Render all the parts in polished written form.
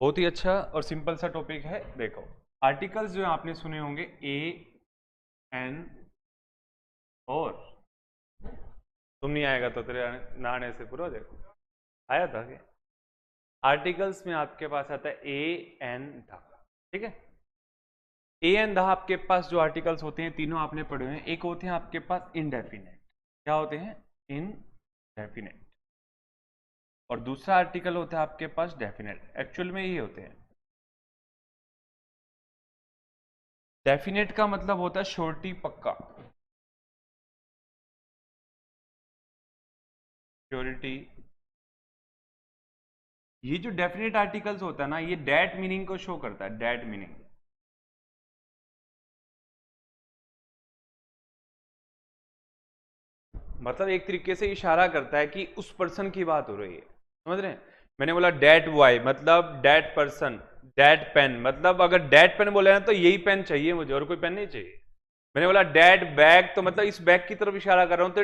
बहुत ही अच्छा और सिंपल सा टॉपिक है। देखो, आर्टिकल्स जो आपने सुने होंगे ए एन और, तुम नहीं आएगा तो तेरे ना आने से पूरा हो जाएगा। आया था क्या? आर्टिकल्स में आपके पास आता है ए एन द। ठीक है, ए एन द आपके पास जो आर्टिकल्स होते हैं तीनों आपने पढ़े हुए हैं। एक होते हैं आपके पास इनडेफिनेट, क्या होते हैं? इनडेफिनेट। और दूसरा आर्टिकल होता है आपके पास डेफिनेट। एक्चुअल में ये होते हैं, डेफिनेट का मतलब होता है श्योरिटी, पक्का, श्योरिटी। ये जो डेफिनेट आर्टिकल्स होता है ना, ये डेट मीनिंग को शो करता है, डेट मीनिंग। मतलब एक तरीके से इशारा करता है कि उस पर्सन की बात हो रही है, समझ रहे हैं? मैंने बोला डेट बॉय मतलब डेट पर्सन, डेट पेन मतलब अगर डेट पेन बोले ना तो यही पेन चाहिए मुझे और कोई पेन नहीं चाहिए। मैंने बोला डेट बैग तो मतलब इस बैग की तरफ इशारा कर रहा हूं, तो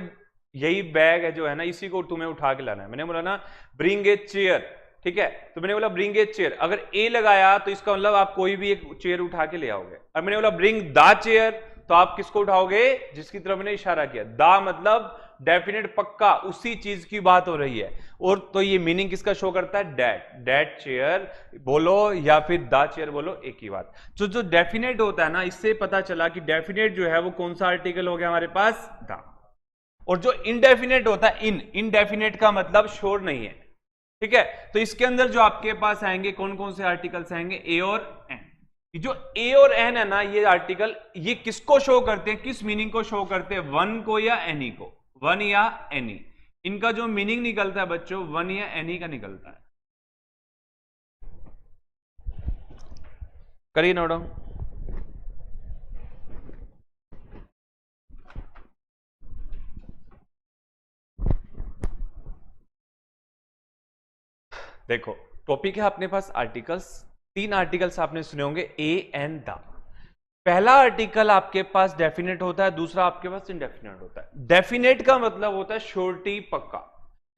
यही बैग है जो है ना, इसी को तुम्हें उठा के लाना है। मैंने बोला ना ब्रिंग ए चेयर, ठीक है, तो मैंने बोला ब्रिंग ए चेयर, अगर ए लगाया तो इसका मतलब आप कोई भी एक चेयर उठा के ले आओगे। और मैंने बोला ब्रिंग द चेयर, तो आप किसको उठाओगे? जिसकी तरफ मैंने इशारा किया। द मतलब डेफिनेट, पक्का, उसी चीज की बात हो रही है। और तो ये मीनिंग किसका शो करता है? डेट, डेट चेयर बोलो या फिर द चेयर बोलो, एक ही बात। तो जो डेफिनेट होता है ना, इससे पता चला कि डेफिनेट जो है वो कौन सा आर्टिकल हो गया हमारे पास? द। और जो इनडेफिनेट होता है इनडेफिनेट का मतलब श्योर नहीं है। ठीक है, तो इसके अंदर जो आपके पास आएंगे कौन कौन से आर्टिकल्स आएंगे? ए और एन। जो ए और एन है ना, ये आर्टिकल ये किसको शो करते हैं, किस मीनिंग को शो करते हैं? वन को या एनी को? वन या एनी, इनका जो मीनिंग निकलता है बच्चों, वन या एनी का निकलता है। करिए नोट डाउन। देखो, टॉपिक है अपने पास आर्टिकल्स। तीन आर्टिकल्स आपने सुने होंगे, ए एन द। पहला आर्टिकल आपके पास डेफिनेट होता है, दूसरा आपके पास इनडेफिनेट होता है। डेफिनेट का मतलब होता है श्योरिटी, पक्का,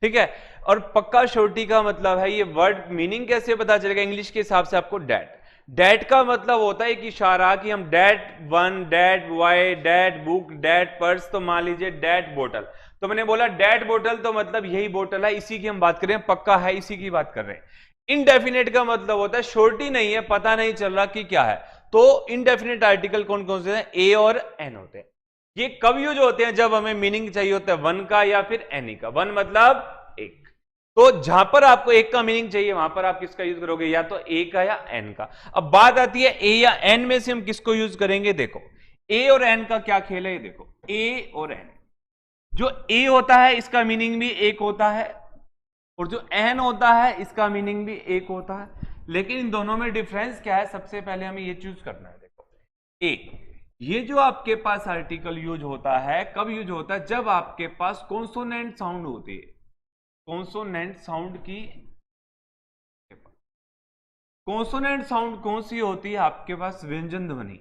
ठीक है। और पक्का श्योरिटी का मतलब है, ये वर्ड मीनिंग कैसे पता चलेगा इंग्लिश के हिसाब से आपको? डेट। डेट का मतलब होता है कि इशारा कि हम that one, that boy, that book, that purse, तो मान लीजिए डेट बोतल, तो मैंने बोला डेट बोतल तो मतलब यही बोतल है, इसी की हम बात कर रहे हैं, पक्का है इसी की बात कर रहे हैं। इनडेफिनेट का मतलब होता है श्योरिटी नहीं है, पता नहीं चल रहा कि क्या है। तो इनडेफिनेट आर्टिकल कौन कौन से हैं? ए और एन होते हैं। ये कब यूज होते हैं? जब हमें मीनिंग चाहिए होता है वन का या फिर एनी का। वन मतलब एक, तो जहां पर आपको एक का मीनिंग चाहिए वहां पर आप किसका यूज करोगे? या तो ए का या एन का। अब बात आती है ए या एन में से हम किसको यूज करेंगे। देखो, ए और एन का क्या खेल है, ये देखो, ए और एन। जो ए होता है इसका मीनिंग भी एक होता है, और जो एन होता है इसका मीनिंग भी एक होता है। लेकिन इन दोनों में डिफरेंस क्या है? सबसे पहले हमें ये चूज करना है। देखो, ए, ये जो आपके पास आर्टिकल यूज होता है, कब यूज होता है? जब आपके पास कॉन्सोनेंट साउंड होती है। कॉन्सोनेंट साउंड की, कॉन्सोनेंट साउंड कौन सी होती है आपके पास? व्यंजन ध्वनि।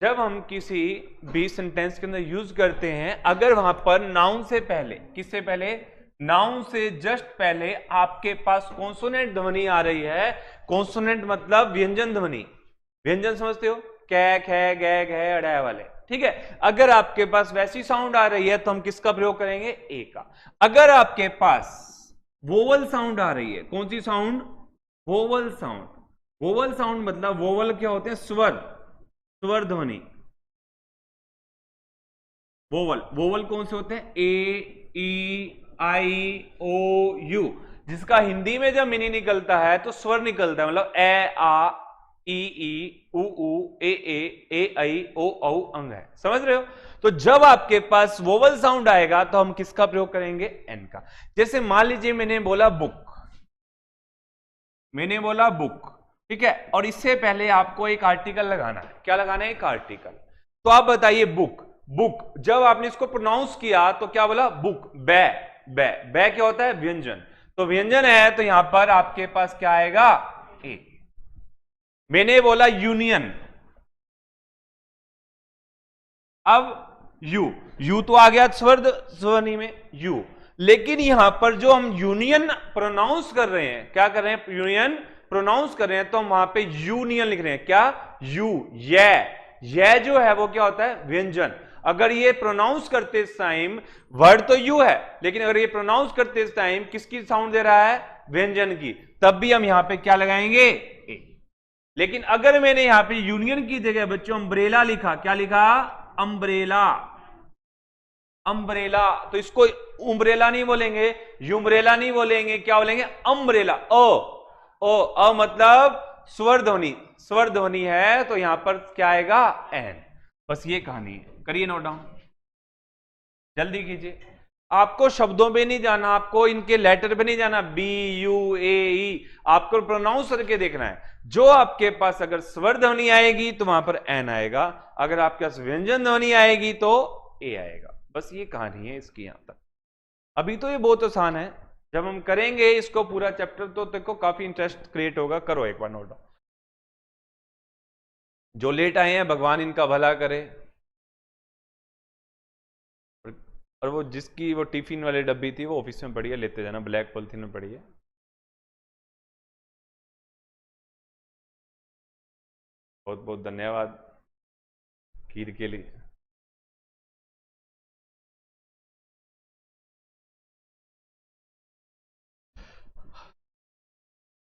जब हम किसी भी सेंटेंस के अंदर यूज करते हैं, अगर वहां पर नाउन से पहले, किससे पहले? नाउन से जस्ट पहले आपके पास कॉन्सोनेंट ध्वनि आ रही है। कॉन्सोनेंट मतलब व्यंजन ध्वनि। व्यंजन समझते हो? कै, खे, गे, घे, अड़े वाले, ठीक है। अगर आपके पास वैसी साउंड आ रही है तो हम किसका प्रयोग करेंगे? ए का। अगर आपके पास वोवल साउंड आ रही है, कौन सी sound? Vowel sound. Vowel sound मतलब, वोवल क्या होते हैं? स्वर, स्वर ध्वनि। वोवल, वोवल कौन से होते हैं? ए, ई, आई, ओ, यू। जिसका हिंदी में जब मीनिंग निकलता है तो स्वर निकलता है, मतलब ए, आ, ई, उ, ए, आई, ओ, औ, अंग है, समझ रहे हो? तो जब आपके पास वोवल साउंड आएगा तो हम किसका प्रयोग करेंगे? एन का। जैसे मान लीजिए मैंने बोला बुक, मैंने बोला बुक, ठीक है, और इससे पहले आपको एक आर्टिकल लगाना है। क्या लगाना है? एक आर्टिकल। तो आप बताइए बुक, बुक जब आपने इसको प्रोनाउंस किया तो क्या बोला? बुक। बै, बै, बै क्या होता है? व्यंजन। तो व्यंजन है तो यहां पर आपके पास क्या आएगा? ए। मैंने बोला यूनियन, अब यू, यू तो आ गया स्वर ध्वनि में, यू। लेकिन यहां पर जो हम यूनियन प्रोनाउंस कर रहे हैं, क्या कर रहे हैं, यूनियन प्रोनाउंस कर रहे हैं, तो हम वहां पे यूनियन लिख रहे हैं। क्या, यू, ये जो है वो क्या होता है, व्यंजन। अगर ये प्रोनाउंस करते टाइम, वर्ड तो यू है, लेकिन अगर ये प्रोनाउंस करते टाइम किसकी साउंड दे रहा है, व्यंजन की, तब भी हम यहां पे क्या लगाएंगे, ए। लेकिन अगर मैंने यहां पे यूनियन की जगह बच्चों अम्ब्रेला लिखा, क्या लिखा, अम्ब्रेला, अम्ब्रेला, तो इसको उम्ब्रेला नहीं बोलेंगे, यूम्ब्रेला नहीं बोलेंगे, क्या बोलेंगे, अम्ब्रेला। ओ मतलब स्वर ध्वनि, स्वर ध्वनि है, तो यहां पर क्या आएगा, एन। बस ये कहानी है, करिए नोट डाउन, जल्दी कीजिए। आपको शब्दों पे नहीं जाना, आपको इनके लेटर पे नहीं जाना, बी यू ए ई, आपको प्रोनाउंस करके देखना है। जो आपके पास अगर स्वर ध्वनि आएगी तो वहां पर एन आएगा, अगर आपके पास व्यंजन ध्वनि आएगी तो ए आएगा। बस ये कहानी है इसकी यहां तक। अभी तो ये बहुत आसान है, जब हम करेंगे इसको पूरा चैप्टर तो देखो काफी इंटरेस्ट क्रिएट होगा। करो एक बार नोट डाउन। जो लेट आए हैं भगवान इनका भला करे, और वो जिसकी वो टिफिन वाली डब्बी थी वो ऑफिस में पड़ी है, लेते जाना, ब्लैक पॉलिथीन में पड़ी है। बहुत बहुत धन्यवाद खीर के लिए।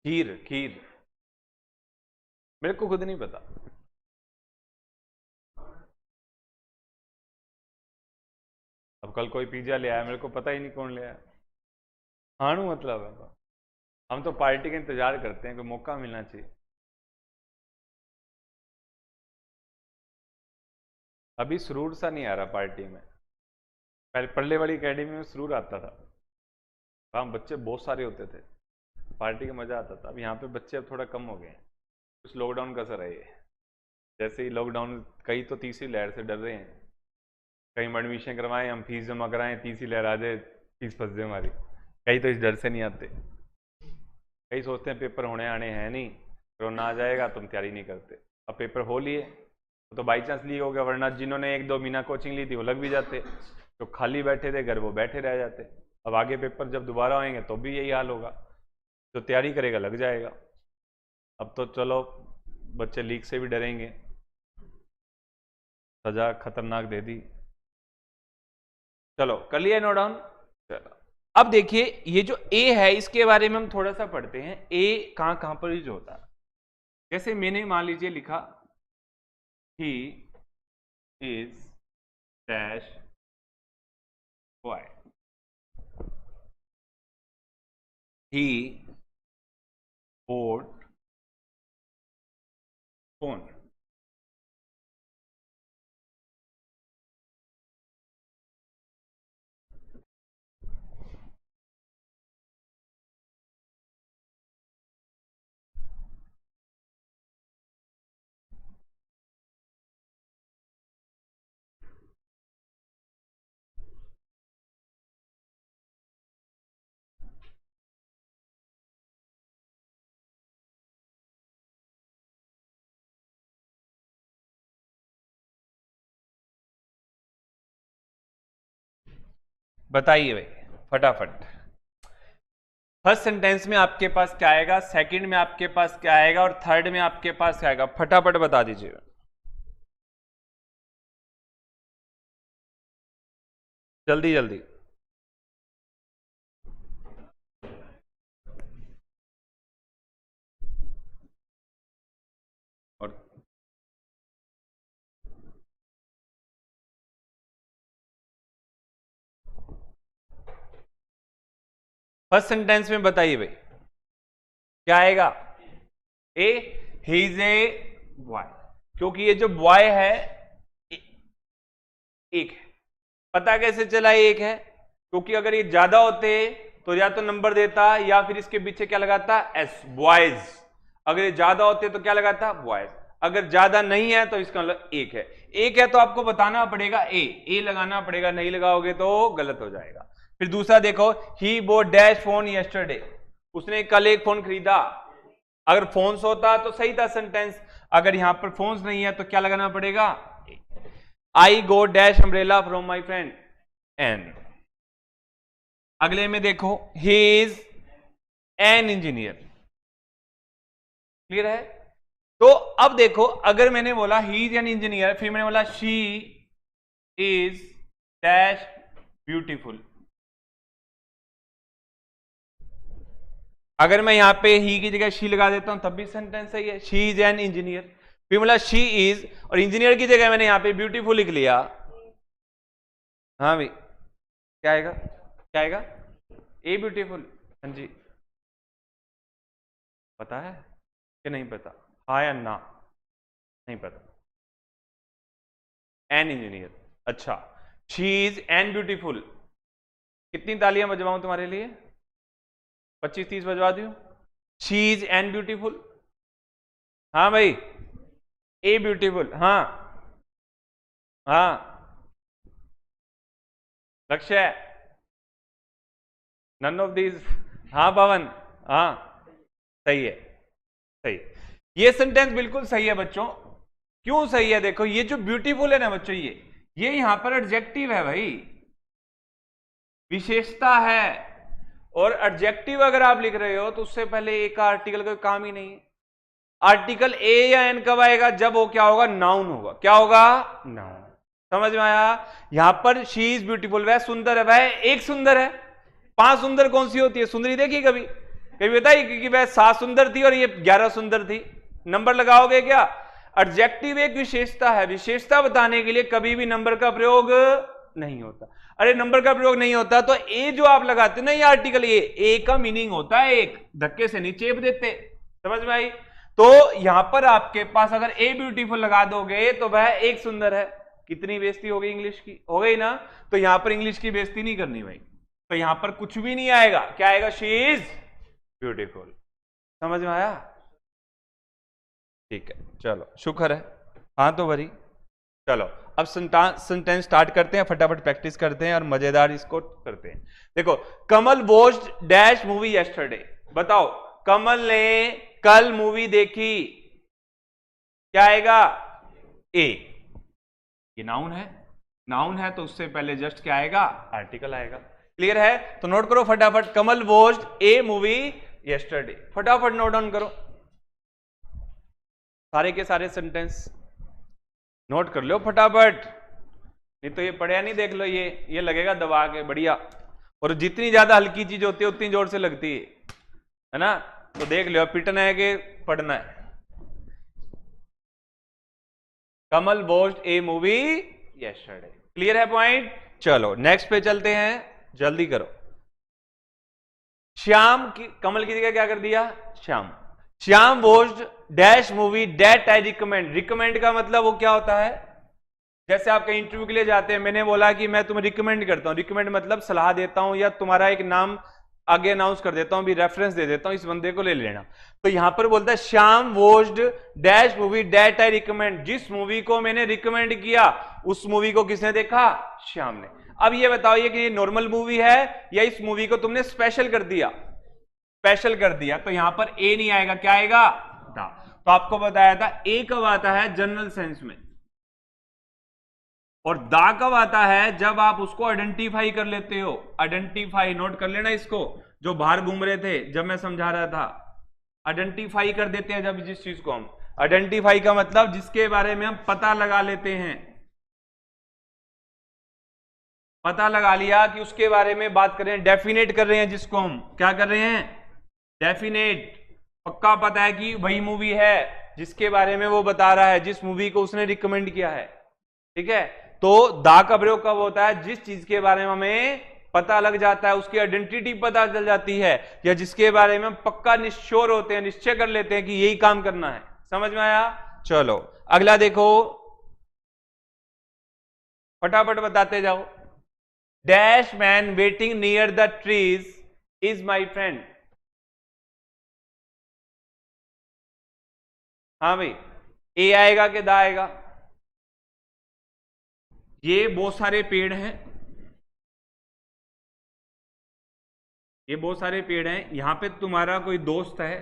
खीर, खीर मेरे को खुद नहीं पता। अब कल कोई पिज्जा ले आया, मेरे को पता ही नहीं कौन ले आया। हाणू मतलब है, हम तो पार्टी का इंतजार करते हैं, कोई मौका मिलना चाहिए। अभी सुरूर सा नहीं आ रहा पार्टी में। पहले पल्ले वाली एकेडमी में सुरूर आता था, वहां बच्चे बहुत सारे होते थे, पार्टी का मजा आता था। अब यहाँ पे बच्चे अब थोड़ा कम हो गए हैं, कुछ लॉकडाउन का असर है ये। जैसे ही लॉकडाउन, कई तो तीसरी लहर से डर रहे हैं, कहीं एडमिशन करवाएं हम, फीस जमा कराएं, तीसरी लहर आ जाए, फीस फंस जाए हमारी। कई तो इस डर से नहीं आते, कई सोचते हैं पेपर होने आने हैं नहीं, कोरोना आ जाएगा, तुम तैयारी नहीं करते। अब पेपर हो लिए तो बाई चांस लिए हो गया, वरना जिन्होंने 1-2 महीना कोचिंग ली थी वो लग भी जाते, जो खाली बैठे थे घर वो बैठे रह जाते। अब आगे पेपर जब दोबारा आएंगे तो भी यही हाल होगा, जो तैयारी करेगा लग जाएगा। अब तो चलो बच्चे लीक से भी डरेंगे, सजा खतरनाक दे दी। चलो कर लिया नोट डाउन। चलो अब देखिए, ये जो ए है इसके बारे में हम थोड़ा सा पढ़ते हैं। ए कहां कहां पर यूज होता है। जैसे मैंने मान लीजिए लिखा, he is dash boy, he boat phone. बताइए भाई फटाफट। फर्स्ट सेंटेंस में आपके पास क्या आएगा, सेकंड में आपके पास क्या आएगा, और थर्ड में आपके पास क्या आएगा, फटाफट बता दीजिए। जल्दी जल्दी। और फर्स्ट सेंटेंस में बताइए भाई क्या आएगा, ए, ही इज ए बॉय, क्योंकि ये जो बॉय है एक है। पता कैसे चला एक है, क्योंकि अगर ये ज्यादा होते तो या तो नंबर देता या फिर इसके पीछे क्या लगाता, एस, बॉयज। अगर ये ज्यादा होते तो क्या लगाता, बॉयज। अगर ज्यादा नहीं है तो इसका मतलब एक है। एक है तो आपको बताना पड़ेगा ए लगाना पड़ेगा, नहीं लगाओगे तो गलत हो जाएगा। फिर दूसरा देखो, ही बोट डैश फोन यस्टरडे, उसने कल एक फोन खरीदा। अगर फोन्स होता तो सही था सेंटेंस, अगर यहां पर फोन्स नहीं है तो क्या लगाना पड़ेगा, I go dash umbrella from my friend an. अगले में देखो, he is an engineer. Clear है? तो अब देखो, अगर मैंने बोला ही इज एन इंजीनियर, फिर मैंने बोला शी इज डैश ब्यूटीफुल। अगर मैं यहां पे ही की जगह शी लगा देता हूं तब भी सेंटेंस सही है। शी इज एन इंजीनियर, फिर बोला शी इज, और इंजीनियर की जगह मैंने यहां पे ब्यूटीफुल लिख लिया। हाँ भाई, क्या आएगा? क्या आएगा? A beautiful. हाँ जी, पता है कि नहीं पता? हाँ या ना? नहीं पता। एन इंजीनियर, अच्छा। She is an beautiful. कितनी तालियां बजवाऊं तुम्हारे लिए? 25-30 बजवा दूं? She is an beautiful. हाँ भाई, ए ब्यूटीफुल। हाँ हाँ, लक्ष्य, नन ऑफ दीज। हाँ पवन, हाँ सही है, सही। ये सेंटेंस बिल्कुल सही है बच्चों। क्यों सही है? देखो, ये जो ब्यूटीफुल है ना बच्चों, ये यहां पर एडजेक्टिव है भाई, विशेषता है। और एडजेक्टिव अगर आप लिख रहे हो तो उससे पहले ए का आर्टिकल कोई काम ही नहीं है। आर्टिकल ए या एन कब आएगा? जब वो क्या होगा? नाउन होगा। क्या होगा? नाउन। समझ में आया? यहां पर शी इज ब्यूटीफुल, वह सुंदर है, वह एक सुंदर है। 5 सुंदर कौन सी होती है? सुंदरी देखी कभी? कभी बताइए, क्योंकि वह 7 सुंदर थी और ये 11 सुंदर थी। नंबर लगाओगे क्या? एडजेक्टिव एक विशेषता है, विशेषता बताने के लिए कभी भी नंबर का प्रयोग नहीं होता। अरे नंबर का प्रयोग नहीं होता तो ए जो आप लगाते ना, ये आर्टिकल ए का मीनिंग होता है एक, धक्के से नहीं चेप देते। समझ में आई? तो यहां पर आपके पास अगर ए ब्यूटीफुल लगा दोगे तो वह एक सुंदर है। कितनी बेइज्जती हो गई इंग्लिश की? हो गई ना? तो यहां पर इंग्लिश की बेइज्जती नहीं करनी भाई, तो यहां पर कुछ भी नहीं आएगा। क्या आएगा? She is beautiful. समझ में आया? ठीक है, चलो शुक्र है। हाँ तो वरी, चलो अब सेंटेंस स्टार्ट करते हैं, फटाफट प्रैक्टिस करते हैं और मजेदार इसको करते हैं। देखो, कमल वॉच्ड डैश मूवी यस्टरडे। बताओ, कमल ने कल मूवी देखी। क्या आएगा? ए। ये नाउन है, नाउन है तो उससे पहले जस्ट क्या आएगा? आर्टिकल आएगा। क्लियर है? तो नोट करो फटाफट, कमल वॉच्ड ए मूवी यस्टरडे। फटाफट नोट डाउन करो सारे के सारे सेंटेंस, नोट कर लो फटाफट, नहीं तो ये पढ़िया नहीं। देख लो, ये लगेगा दबा के बढ़िया, और जितनी ज्यादा हल्की चीज होती है उतनी जोर से लगती है ना? तो देख लो, पिटना है कि पढ़ना है। कमल वॉच्ड ए मूवी यस्टरडे। क्लियर है पॉइंट? चलो नेक्स्ट पे चलते हैं, जल्दी करो। श्याम की, कमल की जगह क्या कर दिया? Shyam. Shyam watched dash movie that I recommend. Recommend का मतलब वो क्या होता है? जैसे आप कहीं इंटरव्यू के लिए जाते हैं, मैंने बोला कि मैं तुम्हें रिकमेंड करता हूं। रिकमेंड मतलब सलाह देता हूं या तुम्हारा एक नाम आगे अनाउंस कर देता हूं, भी रेफरेंस दे देता हूं, इस बंदे को ले लेना। तो यहां पर बोलता है Shyam watched dash movie that I recommend. जिस मूवी को मैंने रिकमेंड किया उस मूवी को किसने देखा? श्याम ने। अब ये बताओ, ये नॉर्मल मूवी है या इस मूवी को तुमने स्पेशल कर दिया? स्पेशल कर दिया, तो यहां पर ए नहीं आएगा। क्या आएगा? दा। तो आपको बताया था ए कब आता है? जनरल सेंस में। और दा कब आता है? जब आप उसको आइडेंटिफाई कर लेते हो। आइडेंटिफाई, नोट कर लेना इसको, जो बाहर घूम रहे थे जब मैं समझा रहा था। आइडेंटिफाई कर देते हैं जब जिस चीज को हम, आइडेंटिफाई का मतलब जिसके बारे में हम पता लगा लेते हैं। पता लगा लिया कि उसके बारे में बात कर रहे हैं, डेफिनेट कर रहे हैं जिसको हम क्या कर रहे हैं? डेफिनेट। पक्का पता है कि वही मूवी है जिसके बारे में वो बता रहा है, जिस मूवी को उसने रिकमेंड किया है। ठीक है? तो दा का प्रयोग कब होता है? जिस चीज के बारे में हमें पता लग जाता है, उसकी आइडेंटिटी पता चल जाती है, या जिसके बारे में हम पक्का निश्चोर होते हैं, निश्चय कर लेते हैं कि यही काम करना है। समझ में आया? चलो अगला देखो, फटाफट बताते जाओ। Dash man waiting near the trees is my friend. हाँ भाई, ए आएगा कि दा आएगा? ये बहुत सारे पेड़ हैं, ये बहुत सारे पेड़ हैं, यहां पे तुम्हारा कोई दोस्त है,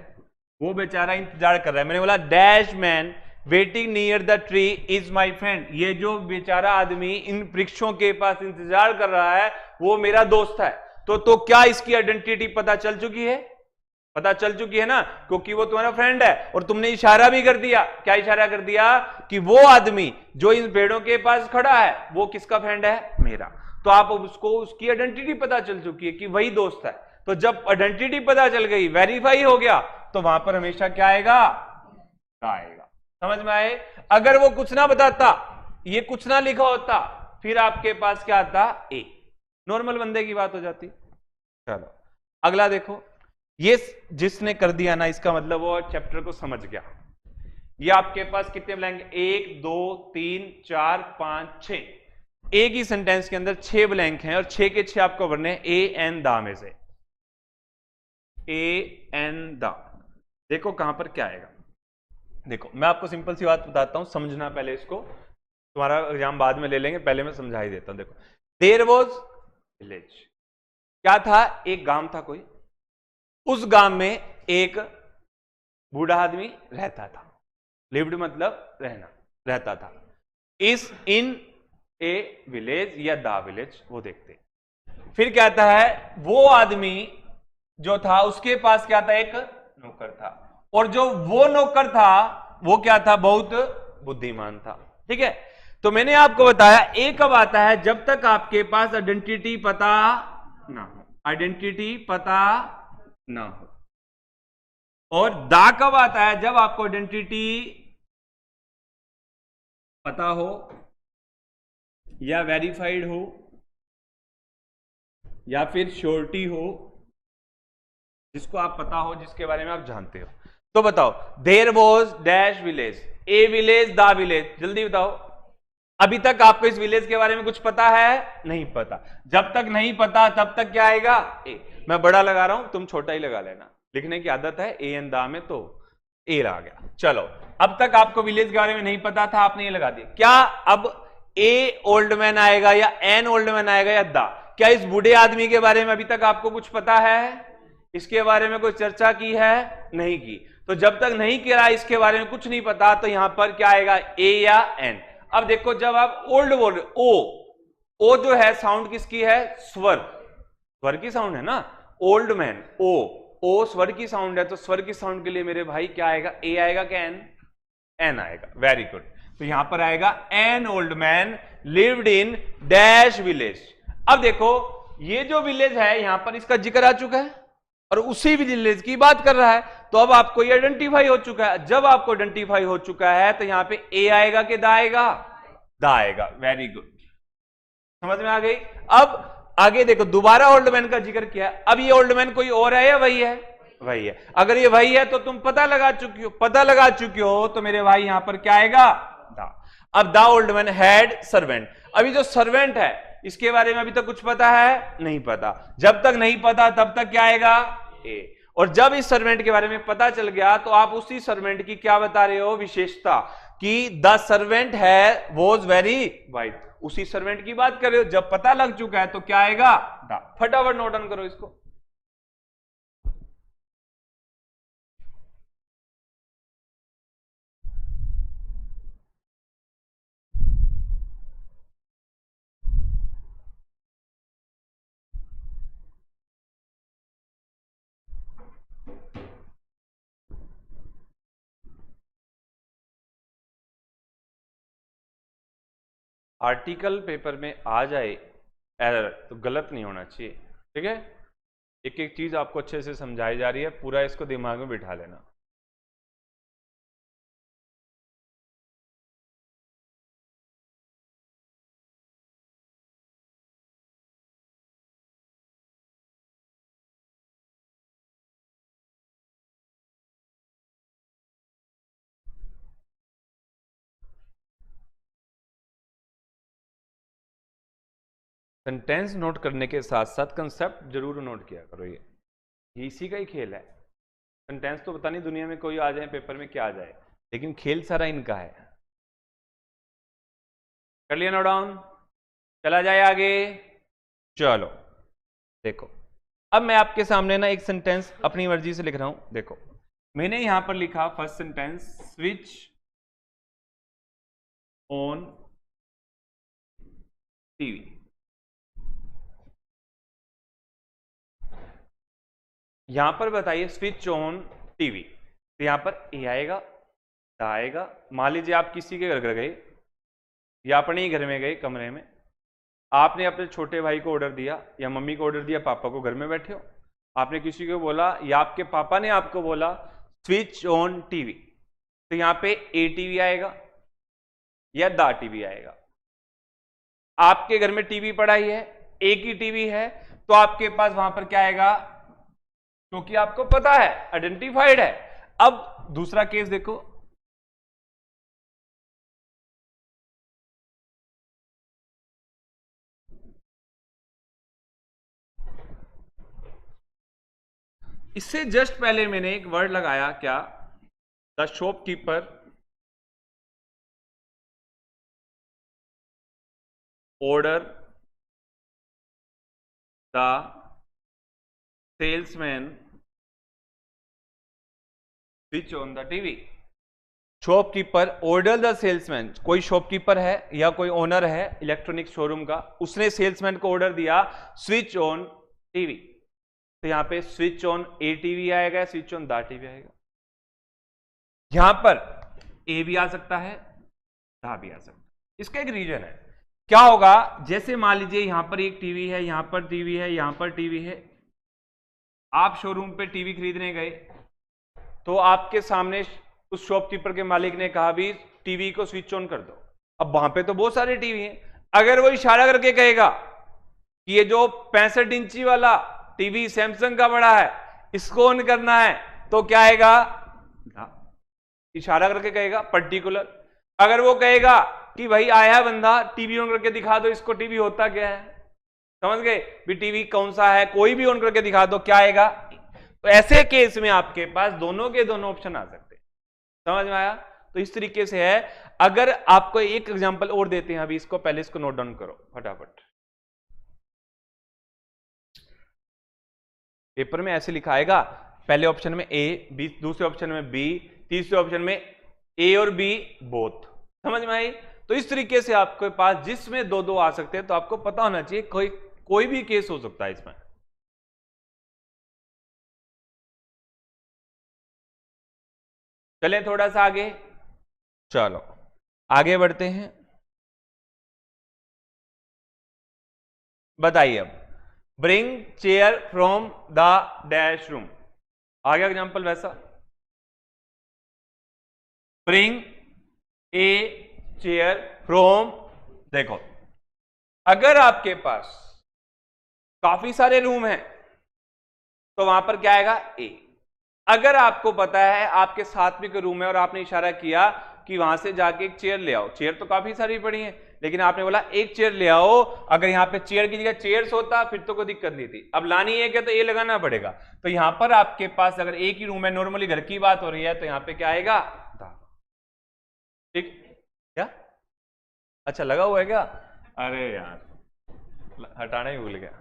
वो बेचारा इंतजार कर रहा है। मैंने बोला dash man waiting near the tree is my friend. ये जो बेचारा आदमी इन वृक्षों के पास इंतजार कर रहा है वो मेरा दोस्त है। तो क्या इसकी आइडेंटिटी पता चल चुकी है? पता चल चुकी है ना, क्योंकि वो तुम्हारा फ्रेंड है और तुमने इशारा भी कर दिया। क्या इशारा कर दिया? कि वो आदमी जो इन पेड़ों के पास खड़ा है वो किसका फ्रेंड है? मेरा। तो आप उसको उसकी आइडेंटिटी पता चल चुकी है कि वही दोस्त है। तो जब आइडेंटिटी पता चल गई, वेरीफाई हो गया, तो वहां पर हमेशा क्या आएगा? आएगा। समझ में आए? अगर वो कुछ ना बताता, ये कुछ ना लिखा होता, फिर आपके पास क्या आता? ए। नॉर्मल बंदे की बात हो जाती। चलो अगला देखो। ये जिसने कर दिया ना, इसका मतलब वो चैप्टर को समझ गया। ये आपके पास कितने ब्लैंक? 1 2 3 4 5 6। एक ही सेंटेंस के अंदर 6 ब्लैंक हैं और 6 के 6 आपको भरने हैं ए एन दा में से। ए एन दा। देखो कहां पर क्या आएगा। देखो मैं आपको सिंपल सी बात बताता हूं, समझना पहले इसको, तुम्हारा एग्जाम बाद में ले लेंगे, पहले मैं समझा ही देता हूं। देखो, देयर वॉज विलेज। क्या था? एक गांव था कोई। उस गांव में एक बूढ़ा आदमी रहता था। लिव्ड मतलब रहना, रहता था। इस इन ए विलेज या द विलेज, वो देखते। फिर कहता है वो आदमी जो था उसके पास क्या था? एक नौकर था, और जो वो नौकर था वो क्या था? बहुत बुद्धिमान था। ठीक है। तो मैंने आपको बताया ए कब आता है? जब तक आपके पास आइडेंटिटी पता ना हो। आइडेंटिटी पता ना हो। और दा कब आता है? जब आपको आइडेंटिटी पता हो या वेरीफाइड हो या फिर श्योरिटी हो, जिसको आप पता हो, जिसके बारे में आप जानते हो। तो बताओ, there was dash village, a village the village. जल्दी बताओ, अभी तक आपको इस विलेज के बारे में कुछ पता है? नहीं पता। जब तक नहीं पता तब तक क्या आएगा? ए। मैं बड़ा लगा रहा हूं, तुम छोटा ही लगा लेना, लिखने की आदत है ए एन दा में, तो ए आ गया। चलो, अब तक आपको विलेज के बारे में नहीं पता था, आपने ये लगा दिया। क्या अब ए ओल्ड मैन आएगा या एन ओल्ड मैन आएगा या दा? क्या इस बूढ़े आदमी के बारे में अभी तक आपको कुछ पता है? इसके बारे में कोई चर्चा की है? नहीं की। तो जब तक नहीं किया, इसके बारे में कुछ नहीं पता, तो यहां पर क्या आएगा? ए या एन। अब देखो, जब आप ओल्ड बोल रहे ओ जो है साउंड किसकी है? स्वर। स्वर की साउंड है ना। ओल्ड मैन, ओ स्वर की साउंड है, तो स्वर की साउंड के लिए मेरे भाई क्या आएगा? ए आएगा क्या एन? एन आएगा। Very good. तो यहां पर आएगा an old man lived in dash village. अब देखो, ये जो विलेज है यहां पर इसका जिक्र आ चुका है और उसी विलेज की बात कर रहा है, तो अब आपको ये आइडेंटिफाई हो चुका है। जब आपको आइडेंटिफाई हो चुका है तो यहां पे ए आएगा कि दा आएगा? दा आएगा। वेरी गुड, समझ में आ गई। अब आगे देखो, दोबारा ओल्ड मैन का जिक्र किया। अब ये ओल्ड मैन कोई और है या वही है? वही है। अगर ये वही है तो तुम पता लगा चुकी हो, तो मेरे भाई यहां पर क्या आएगा? दा। अब दा ओल्ड मैन हैड सर्वेंट। अभी जो सर्वेंट है इसके बारे में अभी तक कुछ पता है? नहीं पता। जब तक नहीं पता तब तक क्या आएगा? ए। और जब इस सर्वेंट के बारे में पता चल गया तो आप उसी सर्वेंट की क्या बता रहे हो? विशेषता, कि द सर्वेंट है वॉज वेरी वाइट। उसी सर्वेंट की बात कर रहे हो। जब पता लग चुका है तो क्या आएगा? द। फटाफट नोट डाउन करो इसको। आर्टिकल पेपर में आ जाए एरर तो गलत नहीं होना चाहिए। ठीक है, एक एक चीज आपको अच्छे से समझाई जा रही है, पूरा इसको दिमाग में बिठा लेना। सेंटेंस नोट करने के साथ साथ कंसेप्ट जरूर नोट किया करो। ये इसी का ही खेल है। सेंटेंस तो पता नहीं दुनिया में कोई आ जाए पेपर में क्या आ जाए, लेकिन खेल सारा इनका है। कर लिया नोट डाउन? चला जाए आगे। चलो देखो, अब मैं आपके सामने ना एक सेंटेंस अपनी मर्जी से लिख रहा हूं। देखो, मैंने यहां पर लिखा first sentence, switch on TV. यहां पर बताइए स्विच ऑन टीवी, तो यहां पर ए आएगा, दा आएगा। मान लीजिए आप किसी के घर गए या अपने ही घर में गए कमरे में, आपने अपने छोटे भाई को ऑर्डर दिया या मम्मी को ऑर्डर दिया, पापा को, घर में बैठे हो, आपने किसी को बोला या आपके पापा ने आपको बोला स्विच ऑन टीवी, तो यहां पे ए टीवी आएगा या दा टीवी आएगा। आपके घर में टीवी पड़ा ही है, एक ही टीवी है, तो आपके पास वहां पर क्या आएगा, क्योंकि आपको पता है, आइडेंटिफाइड है। अब दूसरा केस देखो, इससे जस्ट पहले मैंने एक वर्ड लगाया क्या, the shopkeeper order the salesman switch on the TV. Shopkeeper order the salesman, कोई शॉपकीपर है या कोई ओनर है इलेक्ट्रॉनिक शोरूम का, उसने सेल्समैन को ऑर्डर दिया स्विच ऑन टीवी, तो यहां पे स्विच ऑन ए टीवी आएगा, स्विच ऑन द टीवी आएगा। यहां पर ए भी आ सकता है, दा भी आ सकता है। इसका एक रीजन है, क्या होगा, जैसे मान लीजिए यहां पर एक टीवी है, यहां पर टीवी है, यहां पर टीवी है, आप शोरूम पे टीवी खरीदने गए, तो आपके सामने उस शॉपकीपर के मालिक ने कहा भी टीवी को स्विच ऑन कर दो। अब वहां पे तो बहुत सारे टीवी हैं, अगर वो इशारा करके कहेगा कि ये जो 65 इंची वाला टीवी सैमसंग का बड़ा है इसको ऑन करना है, तो क्या आएगा, इशारा करके कहेगा पर्टिकुलर। अगर वो कहेगा कि भाई आया बंदा टीवी ऑन करके दिखा दो इसको, टीवी होता क्या है, समझ गए भी, टीवी कौन सा है, कोई भी ऑन करके दिखा दो, क्या आएगा। तो ऐसे केस में आपके पास दोनों के दोनों ऑप्शन आ सकते हैं, समझ में आया। तो इस तरीके से है। अगर आपको एक एग्जांपल और देते हैं, अभी इसको पहले इसको नोट डाउन करो फटाफट। पेपर में ऐसे लिखा आएगा, पहले ऑप्शन में ए, बी, दूसरे ऑप्शन में बी, तीसरे ऑप्शन में ए और बी बोथ, समझ में आई। तो इस तरीके से आपके पास जिसमें दो दो आ सकते हैं, तो आपको पता होना चाहिए कोई भी केस हो सकता है इसमें। चलें थोड़ा सा आगे, चलो आगे बढ़ते हैं। बताइए अब, bring chair from the dash room, आ गया एग्जांपल वैसा, ब्रिंग ए चेयर फ्रॉम, देखो अगर आपके पास काफी सारे रूम हैं तो वहां पर क्या आएगा, ए। अगर आपको पता है आपके साथ में कोई रूम है और आपने इशारा किया कि वहां से जाके एक चेयर ले आओ, चेयर तो काफी सारी पड़ी हैं, लेकिन आपने बोला एक चेयर ले आओ, अगर यहां पे चेयर की जगह चेयर्स होता फिर तो कोई दिक्कत नहीं थी, अब लानी है क्या, तो ए लगाना पड़ेगा। तो यहां पर आपके पास अगर एक ही रूम है, नॉर्मली घर की बात हो रही है, तो यहां पे क्या आएगा, ठीक क्या, अच्छा लगा हुआ है क्या, अरे यार हटाना ही भूल गया,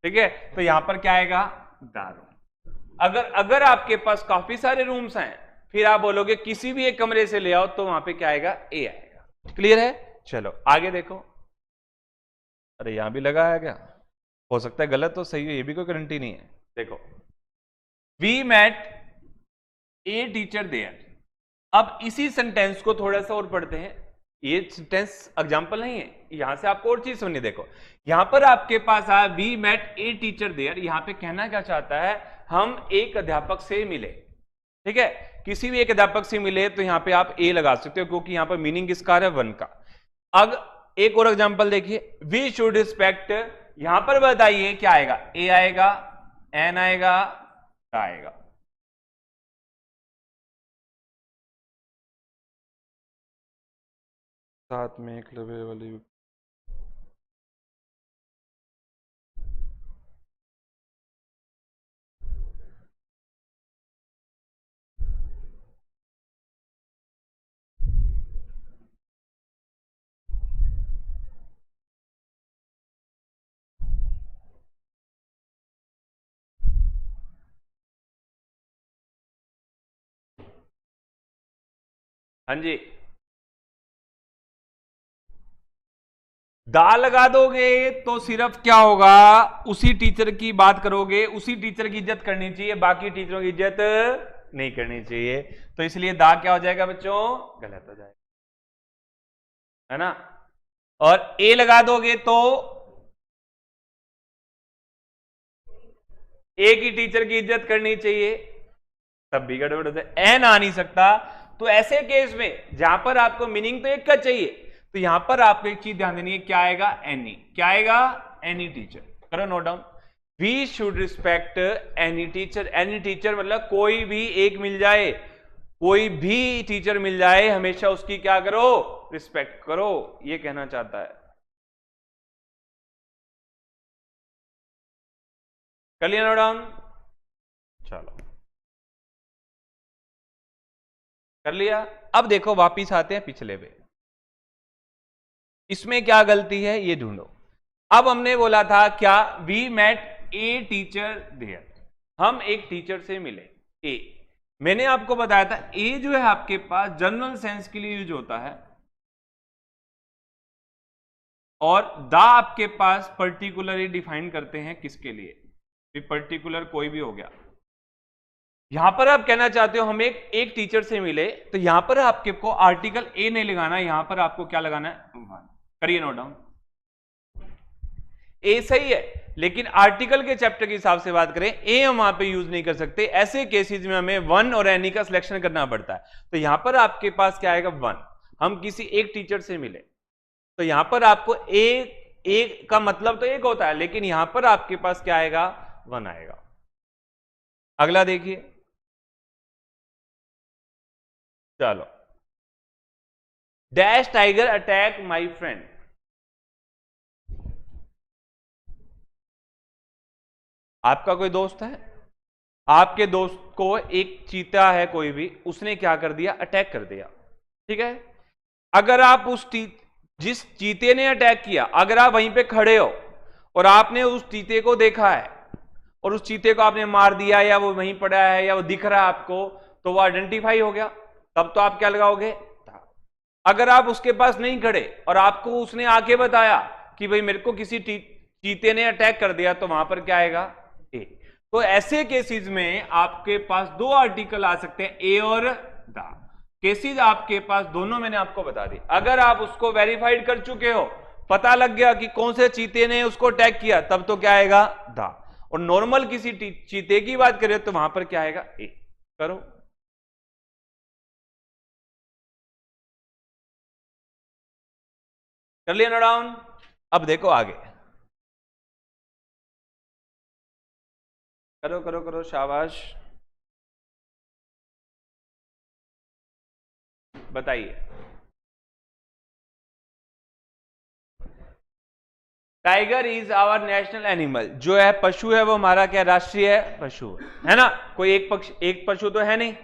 ठीक है। तो यहां पर क्या आएगा, दारू। अगर आपके पास काफी सारे रूम्स हैं, फिर आप बोलोगे किसी भी एक कमरे से ले आओ, तो वहां पे क्या आएगा, ए आएगा। क्लियर है, चलो आगे देखो। अरे यहां भी लगा है क्या, हो सकता है गलत हो सही हो, ये भी कोई गारंटी नहीं है। देखो, we met a teacher there. अब इसी सेंटेंस को थोड़ा सा और पढ़ते हैं, ये सेंटेंस एग्जांपल नहीं है, यहां से आपको और चीज सुननी। देखो यहां पर आपके पास आया we met a teacher there, यहां पे कहना क्या चाहता है, हम एक अध्यापक से मिले, ठीक है, किसी भी एक अध्यापक से मिले, तो यहां पे आप ए लगा सकते हो, क्योंकि यहां पर मीनिंग किसका है, वन का। अब एक और एग्जांपल देखिए, वी शुड रिस्पेक्ट, यहां पर बताइए क्या आएगा, ए आएगा, एन आएगा, आएगा। साथ में एक लवे वाली, हाँ जी, दा लगा दोगे तो सिर्फ क्या होगा, उसी टीचर की बात करोगे, उसी टीचर की इज्जत करनी चाहिए, बाकी टीचरों की इज्जत नहीं करनी चाहिए। तो इसलिए दा क्या हो जाएगा बच्चों, गलत हो जाएगा, है ना। और ए लगा दोगे तो ए की टीचर की इज्जत करनी चाहिए, तब भी गड़बड़ हो जाए, एन आ नहीं सकता। तो ऐसे केस में जहां पर आपको मीनिंग तो एक का चाहिए, तो यहां पर आपको एक चीज ध्यान देनी है, क्या आएगा, एनी। क्या आएगा, एनी टीचर। करो note down, we should respect any teacher. Any teacher मतलब कोई भी एक मिल जाए, कोई भी टीचर मिल जाए, हमेशा उसकी क्या करो, रिस्पेक्ट करो, ये कहना चाहता है। कर लिया नोट डाउन, चलो कर लिया। अब देखो वापिस आते हैं पिछले पे, इसमें क्या गलती है ये ढूंढो। अब हमने बोला था क्या, we met a teacher there, हम एक टीचर से मिले ए। मैंने आपको बताया था ए जो है आपके पास जनरल सेंस के लिए यूज होता है, और दा आपके पास पर्टिकुलरली डिफाइन करते हैं किसके लिए, भी पर्टिकुलर कोई भी हो गया। यहां पर आप कहना चाहते हो हम एक टीचर से मिले, तो यहां पर आपके को आर्टिकल ए नहीं लगाना, यहां पर आपको क्या लगाना है, करिए नोट डाउन। ए सही है, लेकिन आर्टिकल के चैप्टर के हिसाब से बात करें, ए हम वहां पे यूज नहीं कर सकते। ऐसे केसेस में हमें वन और एनी का सिलेक्शन करना पड़ता है। तो यहां पर आपके पास क्या आएगा, वन। हम किसी एक टीचर से मिले, तो यहां पर आपको एक का मतलब तो एक होता है, लेकिन यहां पर आपके पास क्या आएगा, वन आएगा। अगला देखिए, चलो, dash tiger attack my friend. आपका कोई दोस्त है, आपके दोस्त को एक चीता है कोई भी, उसने क्या कर दिया, अटैक कर दिया, ठीक है। अगर आप जिस चीते ने अटैक किया, अगर आप वहीं पे खड़े हो और आपने उस चीते को देखा है और उस चीते को आपने मार दिया, या वो वहीं पड़ा है, या वो दिख रहा है आपको, तो वो आइडेंटिफाई हो गया, तब तो आप क्या लगाओगे, अगर आप उसके पास नहीं खड़े और आपको उसने आके बताया कि भाई मेरे को किसी चीते ने अटैक कर दिया, तो वहां पर क्या आएगा, ए। तो ऐसे केसेस में आपके पास दो आर्टिकल आ सकते हैं, ए और दा। केसेस आपके पास दोनों मैंने आपको बता दी। अगर आप उसको वेरीफाइड कर चुके हो, पता लग गया कि कौन से चीते ने उसको अटैक किया, तब तो क्या आएगा, दा। और नॉर्मल किसी चीते की बात करें तो वहां पर क्या आएगा, ए। करो, कर लिया ना डाउन। अब देखो आगे, करो करो करो, शाबाश, बताइए। Tiger is our national animal, जो है पशु है वो हमारा क्या, राष्ट्रीय है पशु है ना। कोई एक पशु तो है नहीं,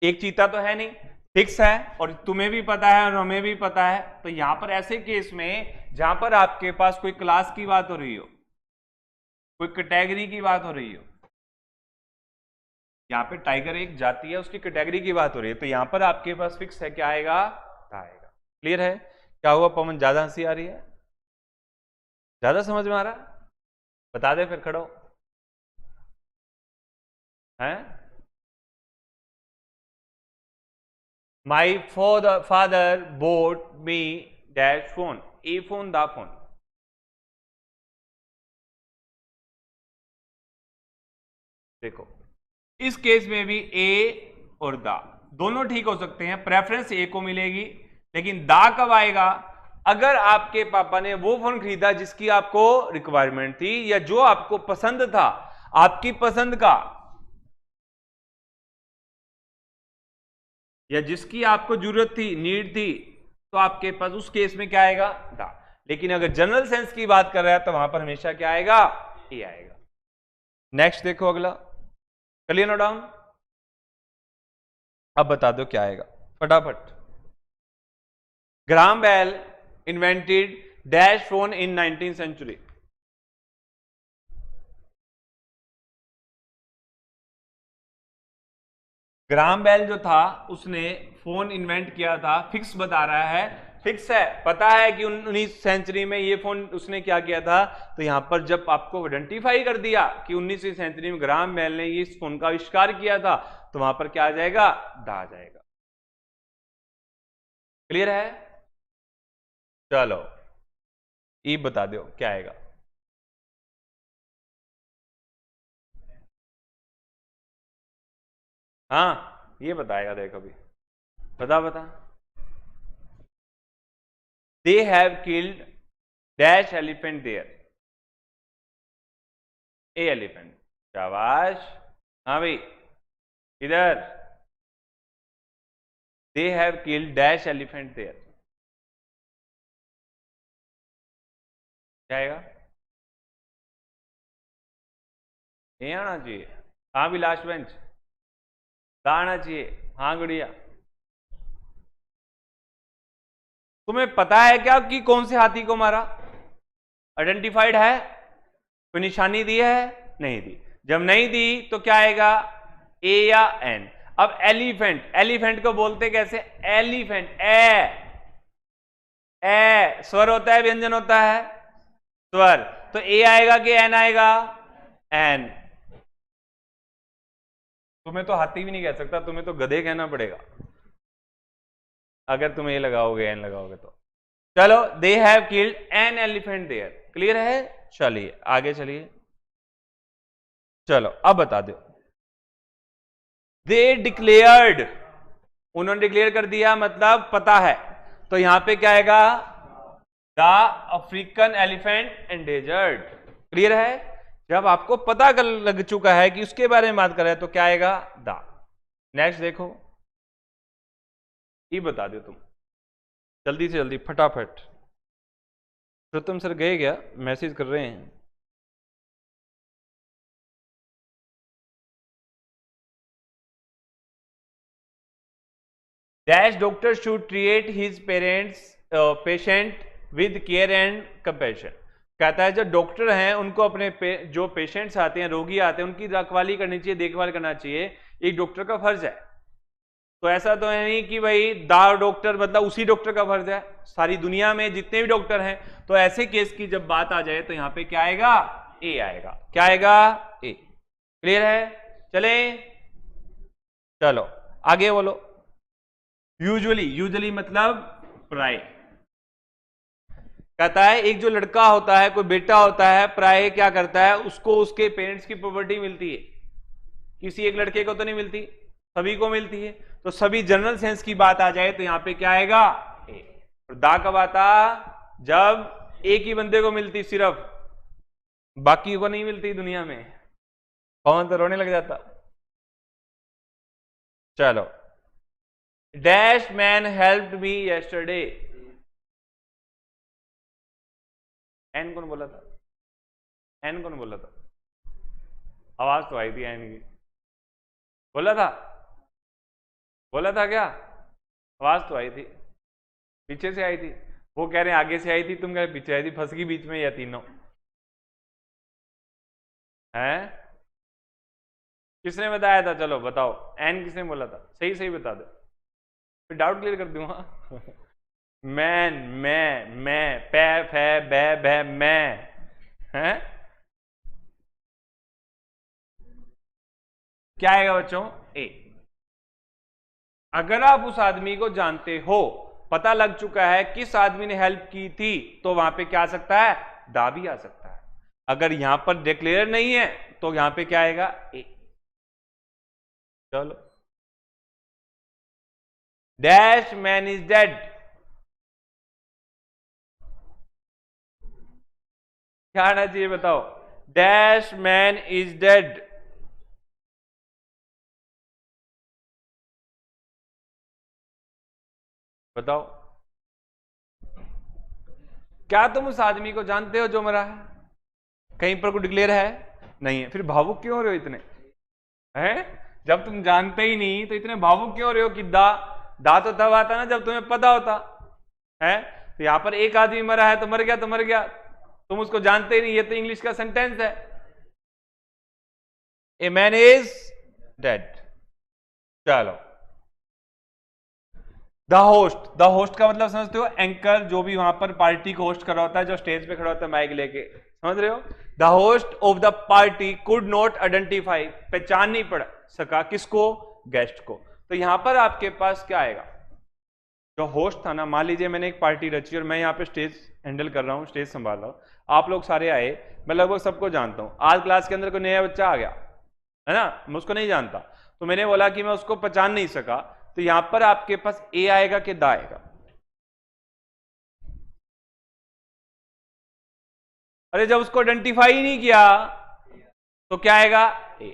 एक चीता तो है नहीं, फिक्स है, और तुम्हें भी पता है और हमें भी पता है। तो यहां पर ऐसे केस में जहां पर आपके पास कोई क्लास की बात हो रही हो, कोई कैटेगरी की बात हो रही हो, यहां पे टाइगर एक जाति है, उसकी कैटेगरी की बात हो रही है, तो यहां पर आपके पास फिक्स है, क्या आएगा, आएगा। क्लियर है। क्या हुआ पवन, ज्यादा हंसी आ रही है, ज्यादा समझ में आ रहा, बता दे फिर खड़ो है। My father boat me dash phone, A phone the phone. देखो इस केस में भी ए और दा दोनों ठीक हो सकते हैं, प्रेफरेंस ए को मिलेगी, लेकिन दा कब आएगा, अगर आपके पापा ने वो फोन खरीदा जिसकी आपको रिक्वायरमेंट थी, या जो आपको पसंद था, आपकी पसंद का, या जिसकी आपको जरूरत थी, नीड थी, तो आपके पास उस केस में क्या आएगा, दा। लेकिन अगर जनरल सेंस की बात कर रहा है तो वहां पर हमेशा क्या आएगा, ए आएगा। नेक्स्ट देखो अगला, कर लिया नोट डाउन। अब बता दो क्या आएगा फटाफट। Graham Bell invented dash phone in 19th century. Graham Bell जो था उसने फोन इन्वेंट किया था, फिक्स बता रहा है फिक्स है, पता है कि 19वीं सेंचुरी में ये फोन उसने क्या किया था। तो यहां पर जब आपको आइडेंटिफाई कर दिया कि 19वीं सेंचुरी में ग्राहम बेल ने इस फोन का आविष्कार किया था, तो वहां पर क्या आ जाएगा, दा आ जाएगा। क्लियर है? चलो ई बता दो क्या आएगा। हाँ ये बताएगा, देखो अभी बता बता। They have killed dash elephant there, a elephant. शाबाश। हाँ भाई इधर, they have killed dash elephant there, क्या आएगा? ये आना चाहिए। हाँ भी लास्ट बेंच आना चाहिए। हाँ गुड़िया, तुम्हें पता है क्या कि कौन से हाथी को मारा? आइडेंटिफाइड है? कोई निशानी दी है? नहीं दी। जब नहीं दी तो क्या आएगा, ए या एन। अब एलिफेंट, एलिफेंट को बोलते कैसे? एलिफेंट, ए स्वर होता है व्यंजन होता है? स्वर। तो ए आएगा कि एन आएगा? एन। तुम्हें तो हाथी भी नहीं कह सकता, तुम्हें तो गधे कहना पड़ेगा अगर तुम ए लगाओगे एन लगाओगे तो। चलो, they have killed an elephant there. Clear है? चलिए आगे चलिए। चलो अब बता दो। दे डिक्लेयर्ड, उन्होंने डिक्लेयर कर दिया मतलब पता है। तो यहां पे क्या आएगा, the African elephant endangered. Clear है? जब आपको पता लग चुका है कि उसके बारे में बात कर रहे हैं तो क्या आएगा, द। नेक्स्ट देखो, ये बता दो तुम जल्दी से जल्दी फटाफट। तो तुम सर गए क्या, मैसेज कर रहे हैं? Dash doctor should treat his patient with care and compassion. कहता है जो डॉक्टर हैं उनको अपने जो पेशेंट्स आते हैं, रोगी आते हैं, उनकी रखवाली करनी चाहिए, देखभाल करना चाहिए, एक डॉक्टर का फर्ज है। तो ऐसा तो है नहीं कि भाई दा डॉक्टर मतलब उसी डॉक्टर का फर्ज है, सारी दुनिया में जितने भी डॉक्टर हैं। तो ऐसे केस की जब बात आ जाए तो यहां पे क्या आएगा, ए आएगा। क्या आएगा, ए। क्लियर है? चले चलो आगे बोलो। यूजुअली, यूजुअली मतलब प्राय। कहता है एक जो लड़का होता है, कोई बेटा होता है, प्राय क्या करता है, उसको उसके पेरेंट्स की प्रॉपर्टी मिलती है। किसी एक लड़के को तो नहीं मिलती, सभी को मिलती है। तो सभी जनरल सेंस की बात आ जाए तो यहां पे क्या आएगा, ए। और दा कब आता, जब एक ही बंदे को मिलती सिर्फ, बाकी को नहीं मिलती दुनिया में। कौन तो रोने लग जाता। चलो, dash man helped me yesterday. An कौन बोला था? एन कौन बोला था? आवाज तो आई थी एन की। बोला था? बोला था क्या? आवाज तो आई थी, पीछे से आई थी। वो कह रहे हैं आगे से आई थी, तुम कह रहे पीछे आई थी, फंस गई बीच में या तीनों हैं? किसने बताया था? चलो बताओ, एन किसने बोला था? सही सही बता दो, फिर डाउट क्लियर कर दूंगा। मैन, मैं पै फै बै भै मैं हैं। क्या आएगा बच्चों, ए। अगर आप उस आदमी को जानते हो, पता लग चुका है किस आदमी ने हेल्प की थी, तो वहां पे क्या आ सकता है, दा भी आ सकता है। अगर यहां पर डिक्लेयर नहीं है तो यहां पे क्या आएगा, ए। चलो, डैश मैन इज डेड। क्या आना चाहिए बताओ, डैश मैन इज डेड। बताओ, क्या तुम उस आदमी को जानते हो जो मरा है? कहीं पर कोई डिक्लेयर है? नहीं है। फिर भावुक क्यों हो रहे हो इतने हैं? जब तुम जानते ही नहीं तो इतने भावुक क्यों हो रहे हो कि दा तो तब आता ना जब तुम्हें पता होता है। तो यहां पर एक आदमी मरा है तो मर गया, तो मर गया, तुम उसको जानते ही नहीं। ये तो इंग्लिश का सेंटेंस है, ए मैन इज डेड। चलो, द होस्ट का मतलब समझते हो, एंकर, जो भी वहां पर पार्टी को होस्ट कर रहा होता है, जो स्टेज पे खड़ा होता है माइक लेके, समझ रहे हो। The host of the party could not identify, पहचान नहीं पड़ सका किसको, गेस्ट को। तो यहां पर आपके पास क्या आएगा, जो होस्ट था ना, मान लीजिए मैंने एक पार्टी रची और मैं यहाँ पे स्टेज हैंडल कर रहा हूँ, स्टेज संभाल रहा हूँ, आप लोग सारे आए, मैं लगभग सबको जानता हूँ। आज क्लास के अंदर कोई नया बच्चा आ गया है ना, मैं उसको नहीं जानता, तो मैंने बोला कि मैं उसको पहचान नहीं सका, तो यहां पर आपके पास ए आएगा कि दा आएगा? अरे जब उसको आइडेंटिफाई ही नहीं किया तो क्या आएगा, ए।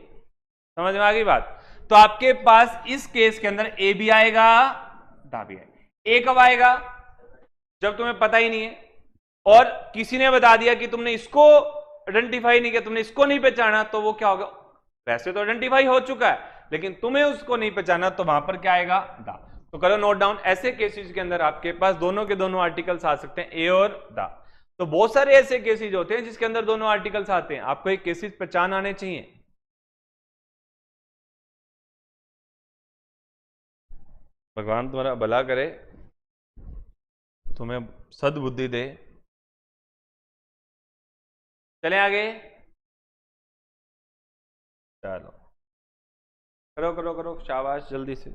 समझ में आ गई बात। तो आपके पास इस केस के अंदर ए भी आएगा, दा भी आएगा। ए कब आएगा, जब तुम्हें पता ही नहीं है और किसी ने बता दिया कि तुमने इसको आइडेंटिफाई नहीं किया, तुमने इसको नहीं पहचाना, तो वो क्या होगा, वैसे तो आइडेंटिफाई हो चुका है लेकिन तुम्हें उसको नहीं पहचाना, तो वहां पर क्या आएगा, दा। तो करो नोट डाउन, ऐसे केसेस के अंदर आपके पास दोनों के दोनों आर्टिकल्स आ सकते हैं, ए और दा। तो बहुत सारे ऐसे केसेस होते हैं जिसके अंदर दोनों आर्टिकल्स आते हैं, आपको एक केसेस पहचान आने चाहिए। भगवान तुम्हारा भला करे, तुम्हें सद्बुद्धि दे। चले आगे, चलो करो करो करो, शाबाश, जल्दी से।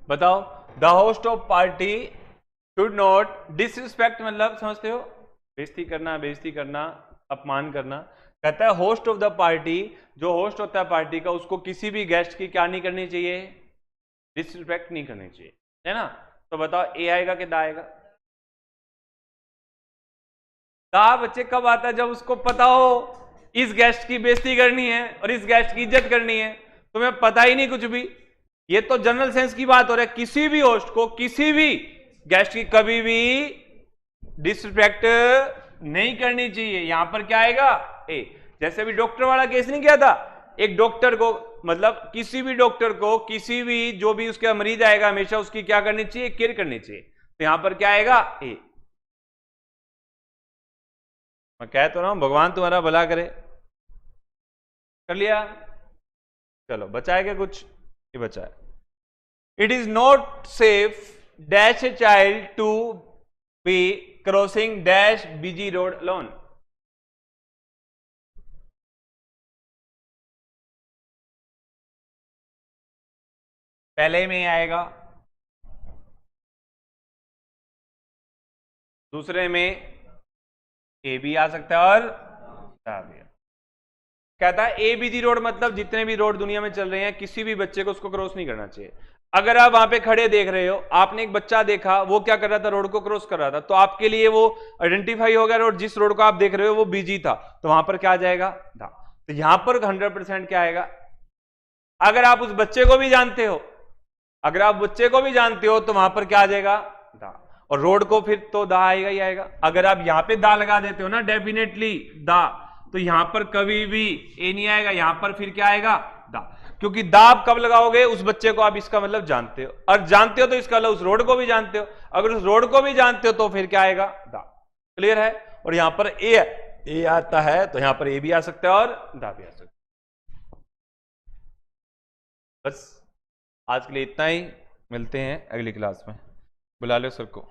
बताओ, the host of party should not disrespect, मतलब समझते हो, बेइज्जती करना, बेइज्जती करना, अपमान करना। कहता है होस्ट ऑफ द पार्टी, जो होस्ट होता है पार्टी का, उसको किसी भी गेस्ट की क्या नहीं करनी चाहिए, डिसरिस्पेक्ट नहीं करनी चाहिए, है ना। तो बताओ ए आएगा कि दा आएगा? दा बच्चे कब आता है, जब उसको पता हो इस गेस्ट की बेइज्जती करनी है और इस गेस्ट की इज्जत करनी है, तुम्हें पता ही नहीं कुछ भी। ये तो जनरल सेंस की बात हो रही है, किसी भी होस्ट को किसी भी गेस्ट की कभी भी डिसरिस्पेक्ट नहीं करनी चाहिए। यहां पर क्या आएगा, ए। जैसे भी डॉक्टर वाला केस नहीं किया था, एक डॉक्टर को, मतलब किसी भी डॉक्टर को, किसी भी जो भी उसका मरीज आएगा, हमेशा उसकी क्या करनी चाहिए, केयर करनी चाहिए। तो यहां पर क्या आएगा, ए। मैं कह तो रहा हूं भगवान तुम्हारा भला करे। कर लिया, चलो बचाए क्या कुछ, ये बचा है। It is not safe dash a child to be crossing dash busy road alone. पहले में आएगा, दूसरे में ए भी आ सकता है और दा भी। कहता है ए बिजी रोड मतलब जितने भी रोड दुनिया में चल रहे हैं, किसी भी बच्चे को उसको क्रॉस नहीं करना चाहिए। अगर आप वहां पे खड़े देख रहे हो, आपने एक बच्चा देखा वो क्या कर रहा था, रोड को क्रॉस कर रहा था, तो आपके लिए वो आइडेंटिफाई हो गया रोड, जिस रोड को आप देख रहे हो वो बिजी था, तो वहां पर क्या आ जाएगा, दा। तो यहां पर 100% क्या आएगा, अगर आप उस बच्चे को भी जानते हो, अगर आप बच्चे को भी जानते हो, तो वहां पर क्या आ जाएगा, दा। और रोड को फिर तो दा आएगा ही आएगा। अगर आप यहां पे दा लगा देते हो ना, डेफिनेटली दा, तो यहां पर कभी भी ए नहीं आएगा, यहां पर फिर क्या आएगा, दा। क्योंकि दा आप कब लगाओगे, उस बच्चे को आप इसका मतलब जानते हो, और जानते हो तो इसका मतलब उस रोड को भी जानते हो, अगर उस रोड को भी जानते हो तो फिर क्या आएगा, दा। क्लियर है। और यहां पर ए आता है, तो यहां पर ए भी आ सकता है और दा भी आ सकता है। बस आज के लिए इतना ही, मिलते हैं अगली क्लास में। बुला लो सर को।